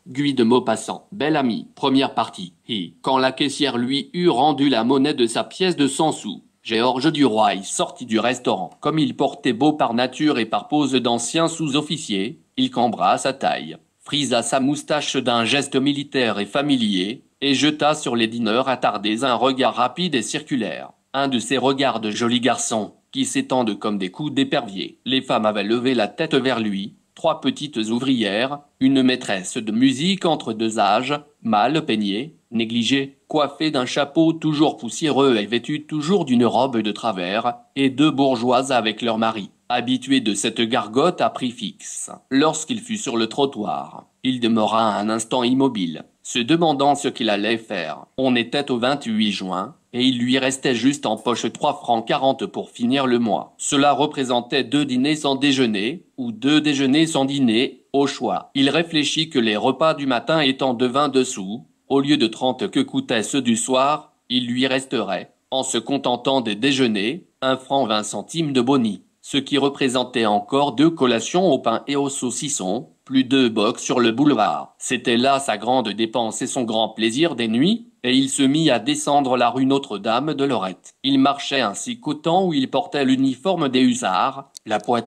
Guy de Maupassant, bel ami, première partie. Et, quand la caissière lui eut rendu la monnaie de sa pièce de 100 sous, Georges Duroy sortit du restaurant. Comme il portait beau par nature et par pose d'ancien sous-officier, il cambra sa taille, frisa sa moustache d'un geste militaire et familier, et jeta sur les dîneurs attardés un regard rapide et circulaire. Un de ces regards de joli garçon, qui s'étendent comme des coups d'épervier. Les femmes avaient levé la tête vers lui. 3 petites ouvrières, une maîtresse de musique entre 2 âges, mal peignée, négligée, coiffée d'un chapeau toujours poussiéreux et vêtue toujours d'une robe de travers, et 2 bourgeoises avec leur mari, habitués de cette gargote à prix fixe. Lorsqu'il fut sur le trottoir, il demeura un instant immobile, se demandant ce qu'il allait faire. On était au 28 juin, et il lui restait juste en poche 3 francs 40 pour finir le mois. Cela représentait 2 dîners sans déjeuner, ou 2 déjeuners sans dîner, au choix. Il réfléchit que les repas du matin étant de 22 sous, au lieu de 30 que coûtaient ceux du soir, il lui resterait, en se contentant des déjeuners, 1 franc 20 centimes de boni, ce qui représentait encore 2 collations au pain et au saucisson, plus 2 bocs sur le boulevard. C'était là sa grande dépense et son grand plaisir des nuits, et il se mit à descendre la rue Notre-Dame de Lorette. Il marchait ainsi qu'au temps où il portait l'uniforme des hussards, la poitrine